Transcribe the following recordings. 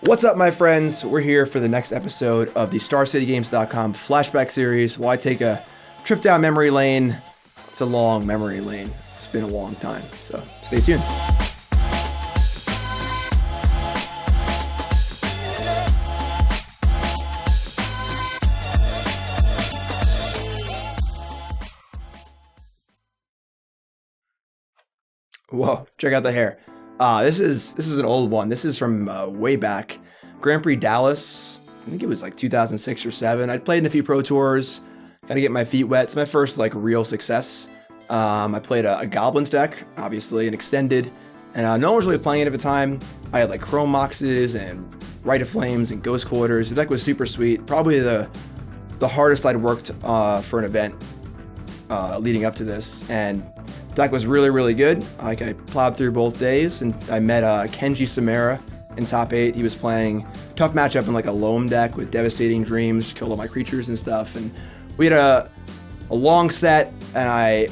What's up, my friends? We're here for the next episode of the StarCityGames.com Flashback series. While I take a trip down memory lane, it's a long memory lane. It's been a long time, so stay tuned. Whoa, check out the hair. This is an old one. This is from way back. Grand Prix Dallas. I think it was like 2006 or 7. I'd played in a few pro tours. Got to get my feet wet. It's my first like real success. I played a Goblins deck, obviously, an extended. And no one was really playing it at the time. I had like Chrome Moxes and Rite of Flames and Ghost Quarters. The deck was super sweet. Probably the hardest I'd worked for an event leading up to this. And the deck was really, really good. Like, I plowed through both days, and I met Kenji Samara in top 8. He was playing tough matchup in like a Loam deck with Devastating Dreams, killed all my creatures and stuff. And we had a long set, and I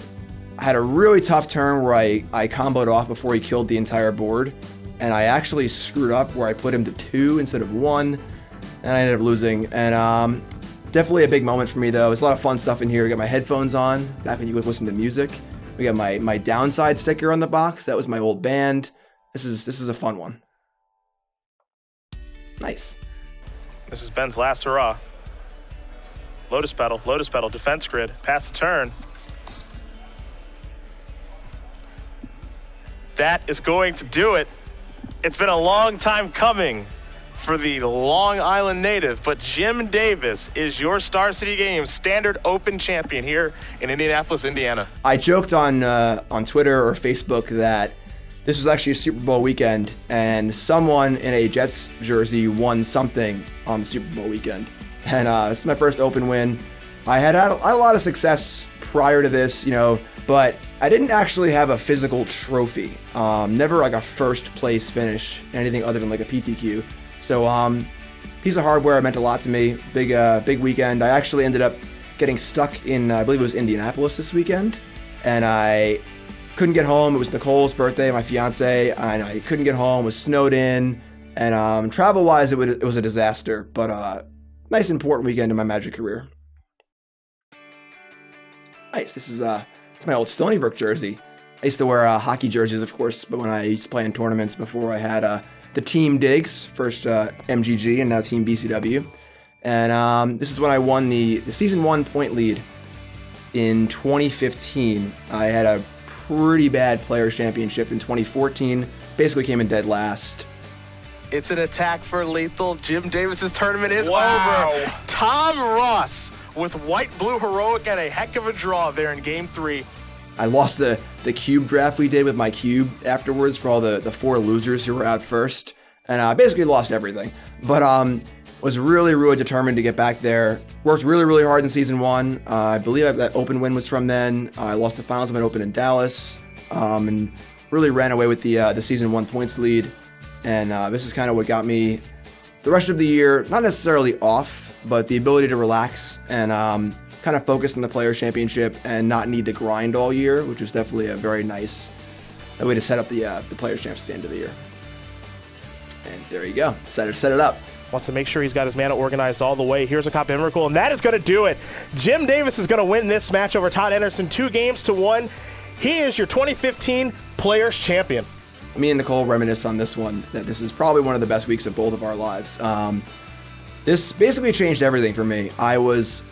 had a really tough turn where I comboed off before he killed the entire board. And I actually screwed up where I put him to 2 instead of 1, and I ended up losing. And definitely a big moment for me, though. There's a lot of fun stuff in here. I got my headphones on, back when you could listen to music. We got my downside sticker on the box. That was my old band. This is a fun one. Nice. This is Ben's last hurrah. Lotus Petal, defense grid, pass the turn. That is going to do it. It's been a long time coming for the Long Island native, but Jim Davis is your Star City Games Standard Open champion here in Indianapolis, Indiana. I joked on Twitter or Facebook that this was actually a Super Bowl weekend, and someone in a Jets jersey won something on the Super Bowl weekend. And this is my first Open win. I had a lot of success prior to this, but I didn't actually have a physical trophy. Never like a first place finish, anything other than like a PTQ. So piece of hardware meant a lot to me. Big weekend. I actually ended up getting stuck in, I believe it was Indianapolis this weekend, and I couldn't get home. It was Nicole's birthday, my fiance, and I couldn't get home. It was snowed in, and travel-wise, it was a disaster, but nice important weekend in my Magic career. Nice. This is it's my old Stony Brook jersey. I used to wear hockey jerseys, of course, but when I used to play in tournaments before I had the Team Digs, first MGG and now Team BCW. And this is when I won the Season 1 point lead in 2015. I had a pretty bad Players' Championship in 2014. Basically came in dead last. It's an attack for lethal. Jim Davis's tournament is over. Tom Ross with white-blue heroic and a heck of a draw there in Game 3. I lost the cube draft we did with my cube afterwards for all the 4 losers who were out first, and I basically lost everything. But was really, really determined to get back there. Worked really, really hard in Season 1. I believe that Open win was from then. I lost the finals of an Open in Dallas, and really ran away with the Season 1 points lead. And this is kind of what got me the rest of the year, not necessarily off, but the ability to relax and kind of focus on the Players' Championship and not need to grind all year, which was definitely a very nice way to set up the Players' Champs at the end of the year. And there you go. Set it up. Wants to make sure he's got his mana organized all the way. Here's a copy of Miracle, and that is going to do it. Jim Davis is going to win this match over Todd Anderson 2-1. He is your 2015 Players' Champion. Me and Nicole reminisce on this one, that this is probably one of the best weeks of both of our lives. This basically changed everything for me. I was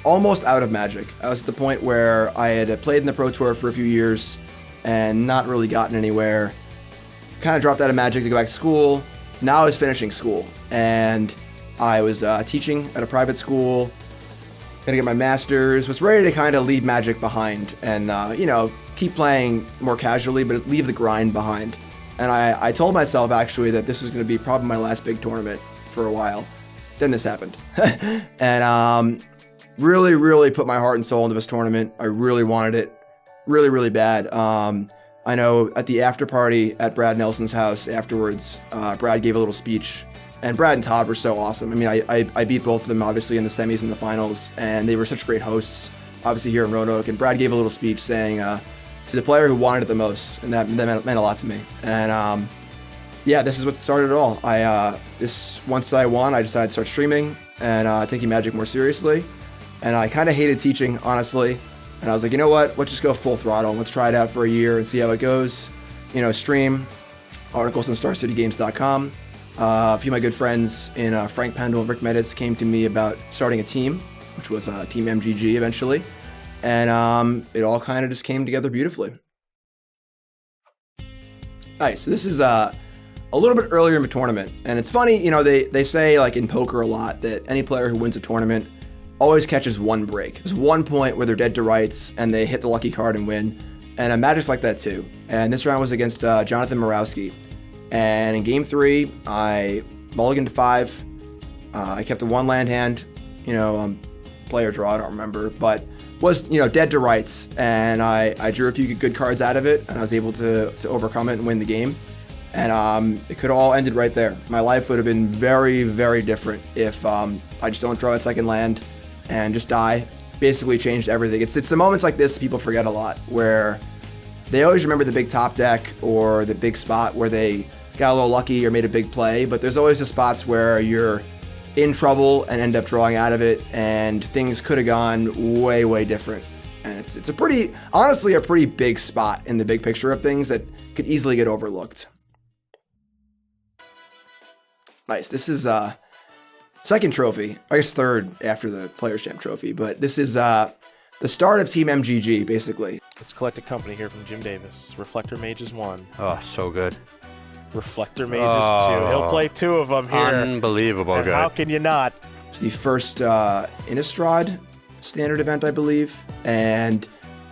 almost out of Magic. I was at the point where I had played in the Pro Tour for a few years and not really gotten anywhere. Kind of dropped out of Magic to go back to school. Now I was finishing school, and I was teaching at a private school, gonna get my master's, was ready to kind of leave Magic behind and, keep playing more casually, but leave the grind behind. And I told myself, actually, that this was going to be probably my last big tournament for a while. Then this happened. And really, really put my heart and soul into this tournament. I really wanted it really, really bad. I know at the after party at Brad Nelson's house afterwards, Brad gave a little speech. And Brad and Todd were so awesome. I mean, I beat both of them, obviously, in the semis and the finals. And they were such great hosts, obviously, here in Roanoke. And Brad gave a little speech saying, to the player who wanted it the most, and that meant a lot to me. And Yeah, this is what started it all. Once I won, I decided to start streaming and taking Magic more seriously. And I kind of hated teaching, honestly. And I was like, you know what? Let's just go full throttle. Let's try it out for a year and see how it goes. Stream articles on StarCityGames.com. A few of my good friends in Frank Pendle and Rick Meditz came to me about starting a team, which was Team MGG eventually. And it all kind of just came together beautifully. Nice. So this is a little bit earlier in the tournament. And it's funny, they say like in poker a lot that any player who wins a tournament always catches one break. There's one point where they're dead to rights and they hit the lucky card and win. And Magic's like that too. And this round was against Jonathan Morawski. And in game 3, I mulliganed to 5. I kept a 1 land hand, player draw, I don't remember, but was, dead to rights. And I drew a few good cards out of it, and I was able to overcome it and win the game. And it could have all ended right there. My life would have been very, very different if I just don't draw a second land and just die. Basically changed everything. It's the moments like this people forget a lot, where they always remember the big top deck or the big spot where they got a little lucky or made a big play, but there's always the spots where you're in trouble and end up drawing out of it, and things could have gone way, way different. And it's honestly a pretty big spot in the big picture of things that could easily get overlooked. Nice. This is second trophy, I guess third after the Players' Champ trophy, but this is the start of Team MGG, basically. Let's collect a company here from Jim Davis. Reflector Mages 1. Oh, so good. Reflector Mages 2. He'll play 2 of them here. Unbelievable and good. How can you not? It's the first Innistrad standard event, I believe, and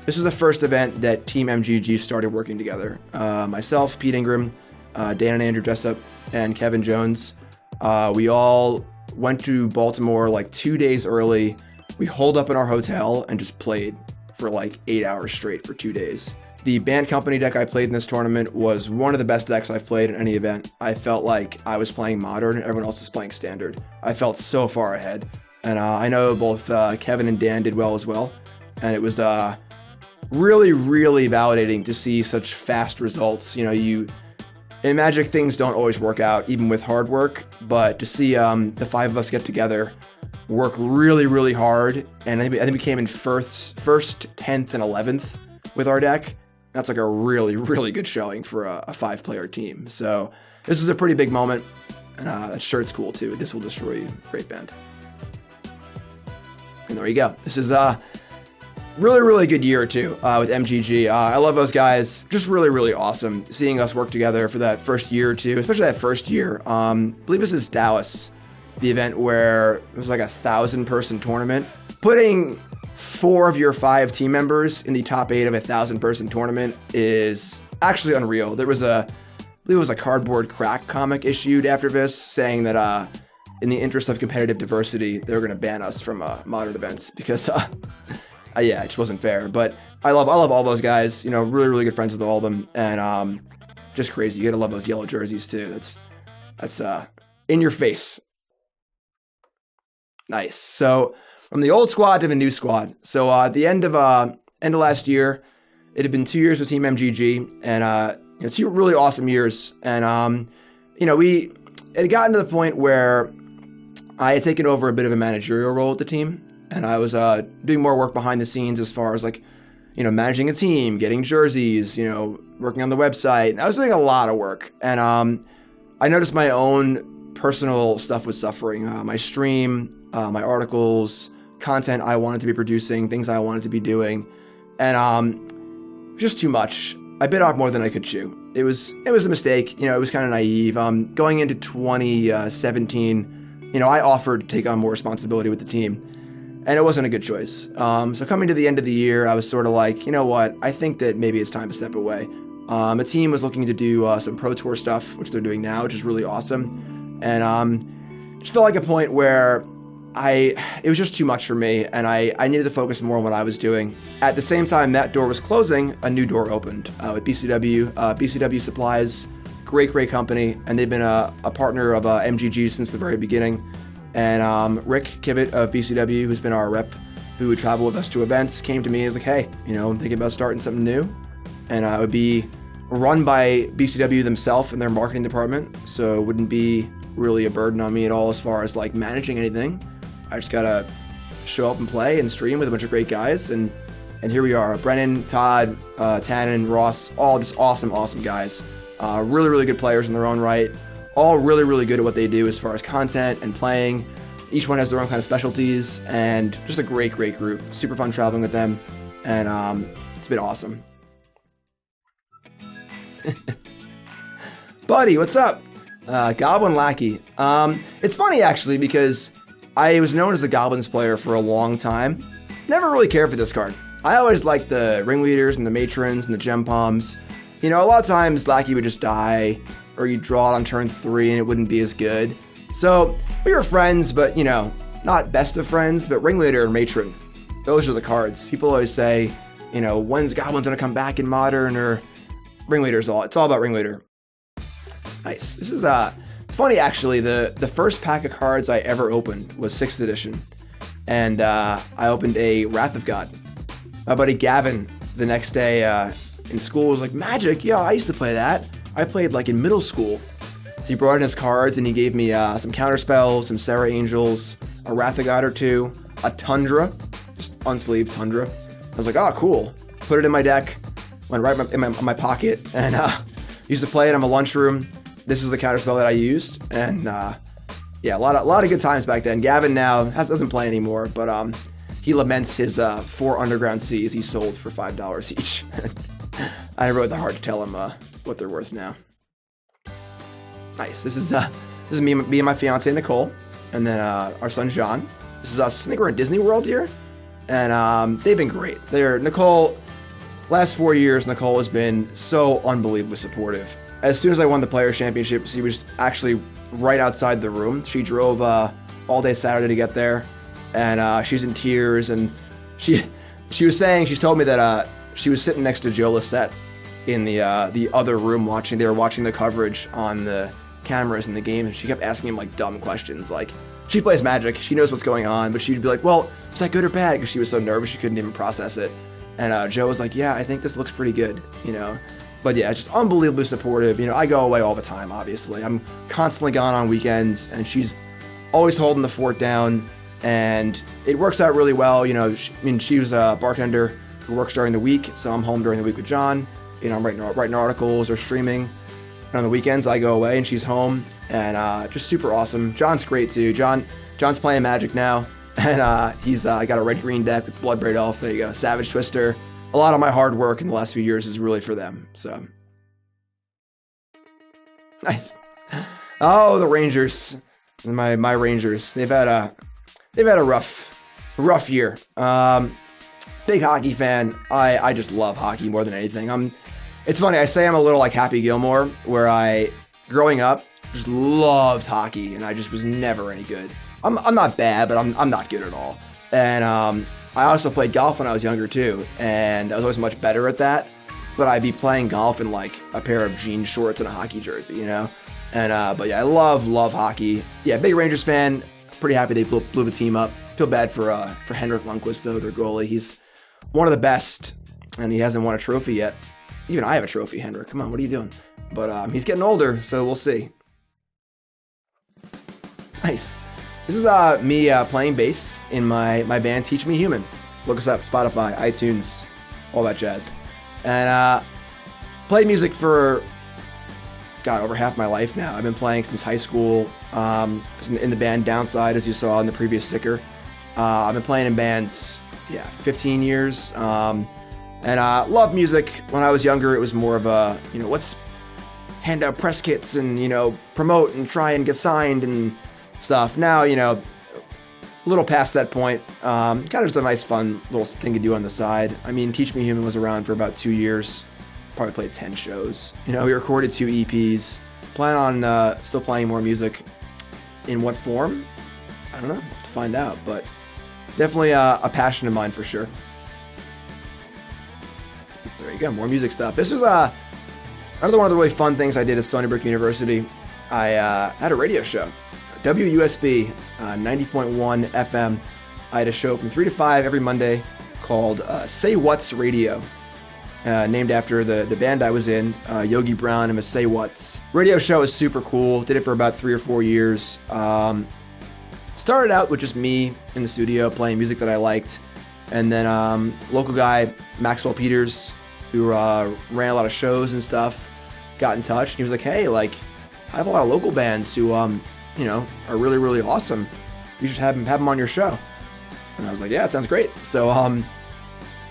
this is the first event that Team MGG started working together. Myself, Pete Ingram, Dan and Andrew Jessup, and Kevin Jones. We all went to Baltimore like 2 days early. We holed up in our hotel and just played for like 8 hours straight for 2 days. The Band Company deck I played in this tournament was one of the best decks I've played in any event. I felt like I was playing Modern and everyone else was playing Standard. I felt so far ahead. And I know both Kevin and Dan did well as well. And it was really, really validating to see such fast results. In Magic, things don't always work out, even with hard work. But to see the 5 of us get together, work really, really hard, and I think we came in first, 10th, and 11th with our deck. That's like a really, really good showing for a 5-player team. So this is a pretty big moment, and that shirt's cool too. This will destroy you. Great band. And there you go. This is a really, really good year too with MGG. I love those guys. Just really, really awesome seeing us work together for that first year or two, especially that first year. I believe this is Dallas, the event where it was like a 1,000-person tournament. Putting 4 of your 5 team members in the top 8 of a 1,000-person tournament is actually unreal. I believe it was a Cardboard Crack comic issued after this saying that in the interest of competitive diversity, they were going to ban us from modern events because yeah, it just wasn't fair. But I love all those guys. Really, really good friends with all of them, and just crazy. You gotta love those yellow jerseys too. That's in your face. Nice. So from the old squad to the new squad. So at the end of last year, it had been 2 years with Team MGG, and 2 really awesome years. And it had gotten to the point where I had taken over a bit of a managerial role at the team, and I was doing more work behind the scenes as far as managing a team, getting jerseys, working on the website. And I was doing a lot of work, and I noticed my own personal stuff was suffering. My stream, my articles, content I wanted to be producing, things I wanted to be doing, and just too much. I bit off more than I could chew. It was a mistake. It was kind of naive. Going into 2017, I offered to take on more responsibility with the team, and it wasn't a good choice. So coming to the end of the year, I was sort of like, you know what? I think that maybe it's time to step away. The team was looking to do some Pro Tour stuff, which they're doing now, which is really awesome. And just felt like a point where it was just too much for me, and I needed to focus more on what I was doing. At the same time that door was closing, a new door opened with BCW. BCW Supplies, great company, and they've been a partner of MGG since the very beginning. And Rick Kivett of BCW, who's been our rep, who would travel with us to events, came to me and was like, hey, I'm thinking about starting something new, and it would be run by BCW themselves and their marketing department, so it wouldn't be really a burden on me at all as far as like managing anything. I just gotta show up and play and stream with a bunch of great guys, and here we are. Brennan, Todd, Tannen, Ross, all just awesome guys. Really, really good players in their own right. All really, really good at what they do as far as content and playing. Each one has their own kind of specialties, and just a great group. Super fun traveling with them, and it's been awesome. Buddy, what's up? Goblin Lackey. It's funny actually because I was known as the Goblins player for a long time. Never really cared for this card. I always liked the ringleaders and the matrons and the gem palms. You know, a lot of times Lackey would just die, or you'd draw it on turn 3 and it wouldn't be as good. So we were friends, but you know, not best of friends, but ringleader and matron. Those are the cards. People always say, you know, when's Goblins gonna come back in Modern, or ringleader's all. It's all about ringleader. Nice. This is it's funny actually. The first pack of cards I ever opened was 6th edition, and I opened a Wrath of God. My buddy Gavin the next day in school was like, Magic? Yeah, I used to play that. I played like in middle school. So he brought in his cards and he gave me some Counterspells, some Sarah Angels, a Wrath of God or 2, a Tundra, just unsleeved Tundra. I was like, oh, cool. Put it in my deck, went right in my pocket, and used to play it in my lunchroom. This is the Counterspell that I used, and yeah, a lot of good times back then. Gavin now doesn't play anymore, but he laments his 4 Underground Seas he sold for $5 each. I never had the heart to tell him what they're worth now. Nice. This is me and my fiance Nicole, and then our son John. This is us. I think we're in Disney World here, and they've been great. Last 4 years, Nicole has been so unbelievably supportive. As soon as I won the Players' Championship, she was actually right outside the room. She drove all day Saturday to get there, and she's in tears. And she was saying, she's told me that she was sitting next to Joe Lissette in the other room watching. They were watching the coverage on the cameras in the game, and she kept asking him like dumb questions. Like, she plays Magic, she knows what's going on, but she'd be like, "Well, was that good or bad?" Because she was so nervous she couldn't even process it. And Joe was like, "Yeah, I think this looks pretty good," you know. But yeah, just unbelievably supportive. You know, I go away all the time, obviously. I'm constantly gone on weekends, and she's always holding the fort down, and it works out really well. You know, she was a bartender who works during the week, so I'm home during the week with John. You know, I'm writing articles or streaming. And on the weekends, I go away, and she's home, and just super awesome. John's great, too. John's playing Magic now, and he's got a red-green deck with Bloodbraid Elf. There you go, Savage Twister. A lot of my hard work in the last few years is really for them, so. Nice. Oh, the Rangers. My Rangers. They've had a rough year. Big hockey fan. I just love hockey more than anything. It's funny, I say I'm a little like Happy Gilmore, where growing up, just loved hockey, and I just was never any good. I'm not bad, but I'm not good at all. And I also played golf when I was younger too, and I was always much better at that. But I'd be playing golf in like a pair of jean shorts and a hockey jersey, you know? And but yeah, I love hockey. Yeah, big Rangers fan. Pretty happy they blew the team up. Feel bad for Henrik Lundqvist though, their goalie. He's one of the best, and he hasn't won a trophy yet. Even I have a trophy, Henrik. Come on, what are you doing? But he's getting older, so we'll see. Nice. This is me playing bass in my band Teach Me Human. Look us up, Spotify, iTunes, all that jazz. And played music for, over half my life now. I've been playing since high school. In the band Downside, as you saw in the previous sticker. I've been playing in bands, 15 years. And love music. When I was younger, it was more of a, let's hand out press kits and, promote and try and get signed and stuff. Now, a little past that point, kind of just a nice, fun little thing to do on the side. I mean, Teach Me Human was around for about 2 years. Probably played 10 shows. We recorded 2 EPs. Plan on still playing more music. In what form? I don't know. Have to find out. But definitely a passion of mine for sure. There you go. More music stuff. This was another one of the really fun things I did at Stony Brook University. I had a radio show. WUSB 90.1 FM. I had a show from 3 to 5 every Monday called Say What's Radio. named after the band I was in, Yogi Brown and Miss Say What's. Radio show is super cool. Did it for about 3 or 4 years. Started out with just me in the studio playing music that I liked. And then local guy, Maxwell Peters, who ran a lot of shows and stuff, got in touch. And he was like, hey, like, I have a lot of local bands who, you know, are really, really awesome. You should have them on your show. And I was like, yeah, it sounds great. So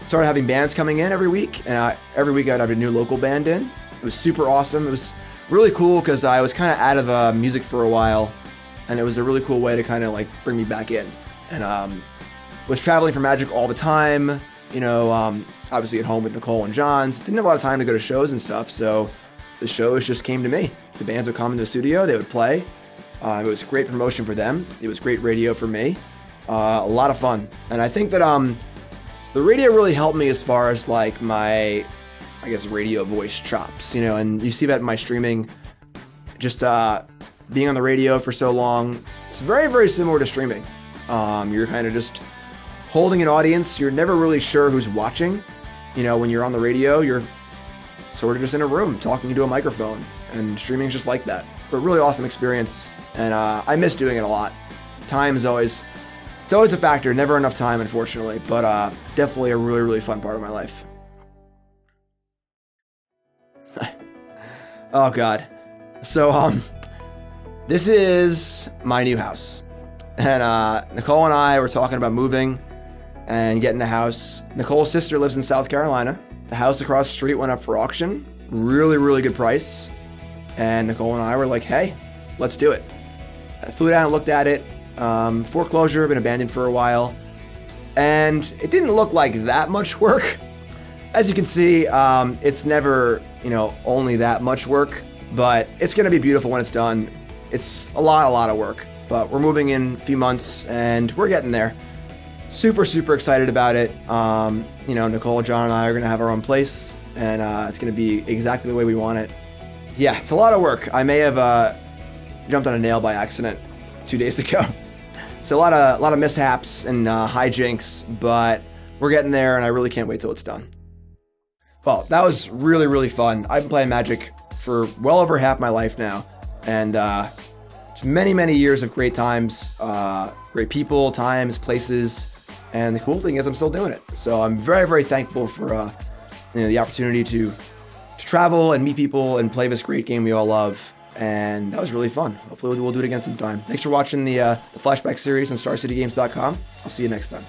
started having bands coming in every week. And every week I'd have a new local band in. It was super awesome. It was really cool because I was kind of out of music for a while. And it was a really cool way to kind of like bring me back in. And was traveling for Magic all the time. You know, obviously at home with Nicole and John. Didn't have a lot of time to go to shows and stuff. So the shows just came to me. The bands would come in the studio. They would play. It was great promotion for them. It was great radio for me. A lot of fun. And I think that the radio really helped me as far as like my, I guess, radio voice chops, you know, and you see that in my streaming, just being on the radio for so long. It's very, very similar to streaming. You're kind of just holding an audience. You're never really sure who's watching. You know, when you're on the radio, you're sort of just in a room talking into a microphone, and streaming is just like that. But really awesome experience, and I miss doing it a lot. Time is always, it's always a factor. Never enough time, unfortunately, but definitely a really, really fun part of my life. Oh God. So this is my new house, and Nicole and I were talking about moving and getting a house. Nicole's sister lives in South Carolina. The house across the street went up for auction. Really, really good price. And Nicole and I were like, hey, let's do it. I flew down and looked at it. Foreclosure, been abandoned for a while. And it didn't look like that much work. As you can see, it's never, you know, only that much work, but it's going to be beautiful when it's done. It's a lot of work, but we're moving in a few months and we're getting there. Super, super excited about it. You know, Nicole, John, and I are going to have our own place, and it's going to be exactly the way we want it. Yeah, it's a lot of work. I may have jumped on a nail by accident 2 days ago. So a lot of mishaps and hijinks, but we're getting there, and I really can't wait till it's done. Well, that was really, really fun. I've been playing Magic for well over half my life now, and it's many, many years of great times, great people, times, places. And the cool thing is I'm still doing it. So I'm very, very thankful for you know, the opportunity to travel and meet people and play this great game we all love. And that was really fun. Hopefully we'll do it again sometime. Thanks for watching the Flashback series on StarCityGames.com. I'll see you next time.